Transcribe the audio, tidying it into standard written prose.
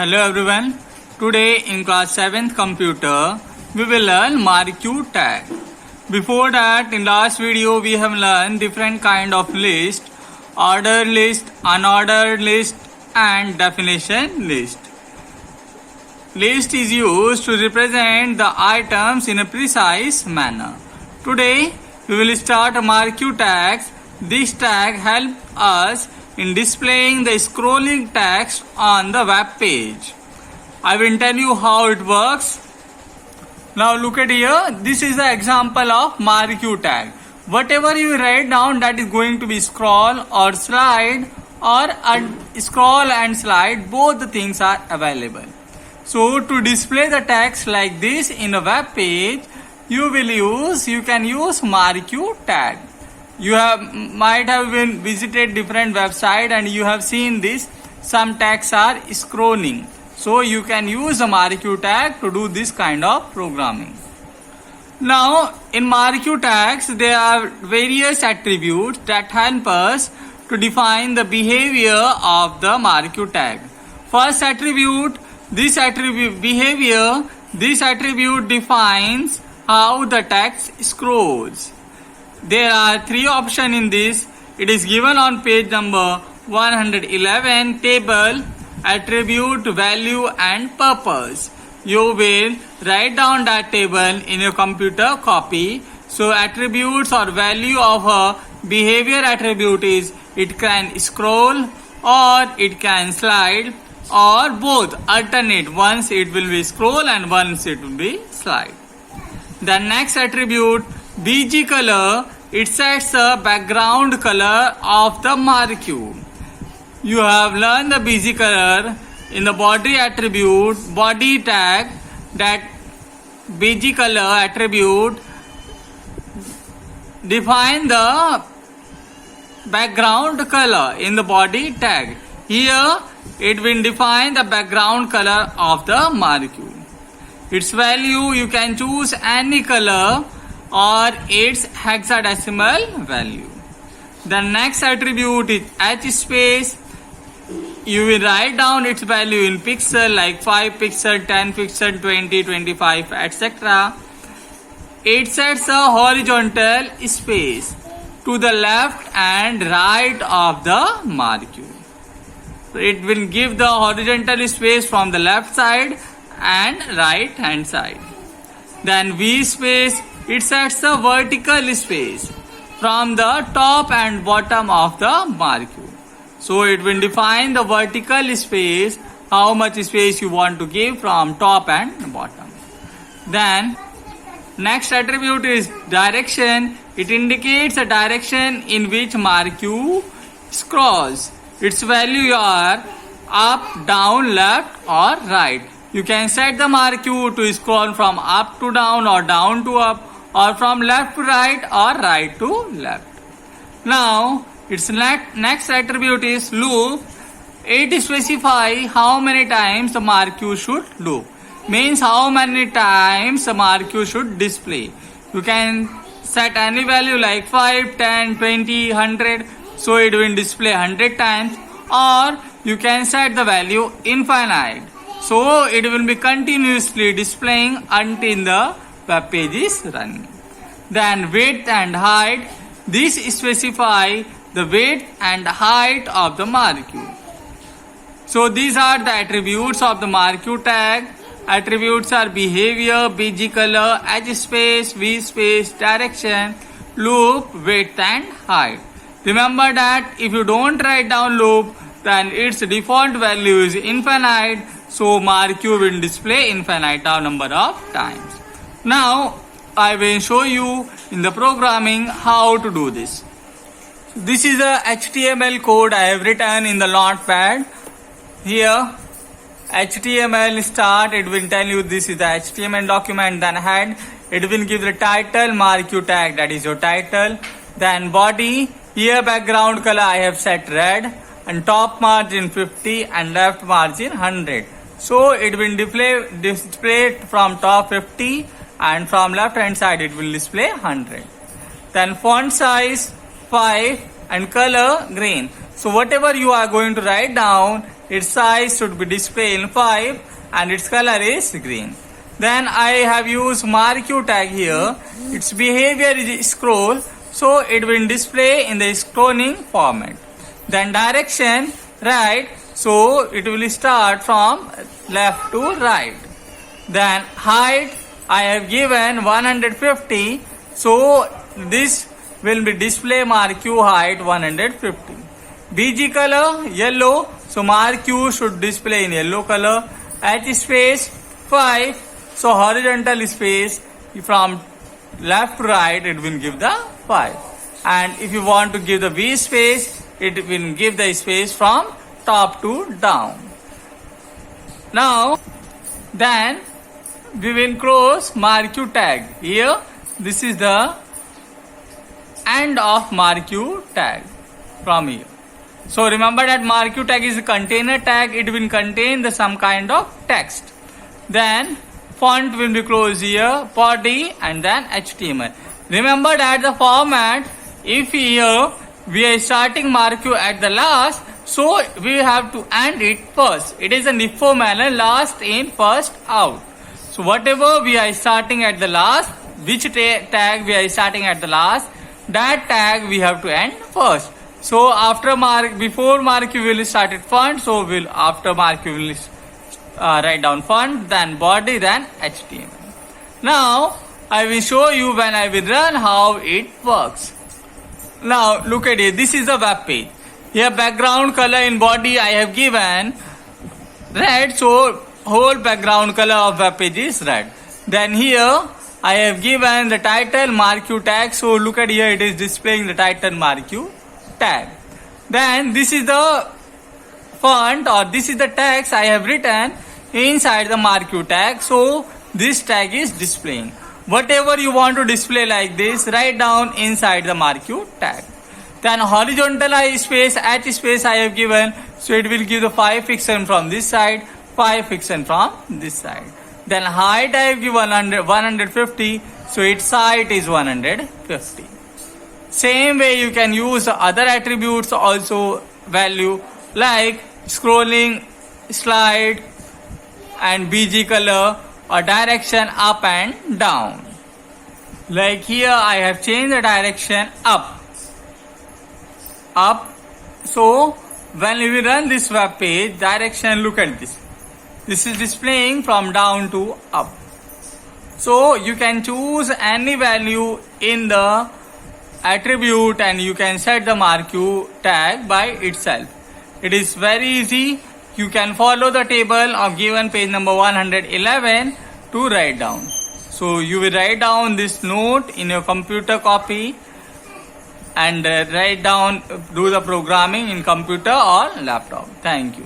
Hello everyone. Today in class 7th computer, we will learn MARQ tag. Before that, in last video, we have learned different kind of list, ordered list, unordered list and definition list. List is used to represent the items in a precise manner. Today, we will start MARQ tags. This tag helps us in displaying the scrolling text on the web page. I will tell you how it works. Now look at here. This is the example of MARQ tag. Whatever you write down, that is going to be scroll or slide, or scroll and slide, both the things are available. So to display the text like this in a web page, you can use MARQ tag. You might have been visited different website and you have seen this. Some tags are scrolling. So you can use the MARQ tag to do this kind of programming. Now in MARQ tags, there are various attributes that help us to define the behavior of the MARQ tag. First attribute, this attribute defines how the text scrolls. There are three options in this. It is given on page number 111, table, attribute, value and purpose. You will write down that table in your computer copy. So attributes or value of a behavior attribute is it can scroll or it can slide or both alternate. Once it will be scroll and once it will be slide. The next attribute, BG color, it sets the background color of the MARQ. You have learned the BG color in the body attribute, body tag, that BG color attribute define the background color in the body tag. Here it will define the background color of the MARQ. Its value, you can choose any color or its hexadecimal value. The next attribute is H space. You will write down its value in pixel like 5 pixel, 10 pixel, 20, 25, etc. It sets a horizontal space to the left and right of the MARQ. So it will give the horizontal space from the left side and right hand side. Then V space, it sets the vertical space from the top and bottom of the MARQ. So it will define the vertical space, how much space you want to give from top and bottom. Then next attribute is direction. It indicates a direction in which MARQ scrolls. Its value are up, down, left or right. You can set the MARQ to scroll from up to down or down to up or from left to right or right to left. Now its next attribute is loop. It specifies how many times the MARQ should loop. Means how many times the MARQ should display. You can set any value like 5, 10, 20, 100. So it will display 100 times, or you can set the value infinite. So it will be continuously displaying until the web page is running. Then width and height. This specify the width and height of the MARQ. So these are the attributes of the MARQ tag. Attributes are behavior, BG color, H space, V space, direction, loop, width and height. Remember that if you don't write down loop, then its default value is infinite. So MARQ will display infinite number of times. Now I will show you in the programming how to do this. This is a HTML code I have written in the Notepad. Here HTML start, it will tell you this is the HTML document. Then head, it will give the title MARQ tag, that is your title. Then body, here background color I have set red and top margin 50 and left margin 100. So it will display from top 50 and from left hand side it will display 100. Then font size 5 and color green. So whatever you are going to write down, its size should be displayed in 5 and its color is green. Then I have used marquee tag here. Its behavior is scroll, so it will display in the scrolling format. Then direction right, so it will start from left to right. Then height I have given 150, so this will be display marquee height 150. BG color yellow, so marquee should display in yellow color. H space 5, so horizontal space from left to right it will give the 5. And if you want to give the V space, it will give the space from top to down. Now then we will cross marquee tag. Here this is the end of marquee tag from here. So remember that marquee tag is a container tag. It will contain some kind of text. Then font will be closed here, body and then HTML. Remember that the format, if here we are starting marquee at the last, so we have to end it first. It is a NIFO manner, last in first out. So whatever we are starting at the last, which tag we are starting at the last, that tag we have to end first. So after before marquee we will start it font, so after marquee we will write down font, then body, then HTML. Now I will show you when I will run how it works. Now look at it. This is the web page. Here background color in body I have given red, so whole background color of web page is red. Then here I have given the title marquee tag, so look at here, it is displaying the title marquee tag. Then this is the font, or this is the text I have written inside the marquee tag, so this tag is displaying. Whatever you want to display like this, write down inside the marquee tag. Then horizontal space, H space I have given, so it will give the 5 pixel from this side, 5 pixel from this side. Then height I have given 150, so its height is 150. Same way you can use other attributes also value like scrolling, slide and BG color or direction up and down. Like here I have changed the direction up. So when we run this web page, direction, look at this. This is displaying from down to up. So you can choose any value in the attribute and you can set the marquee tag by itself. It is very easy. You can follow the table of given page number 111 to write down. So you will write down this note in your computer copy and write down, do the programming in computer or laptop. Thank you.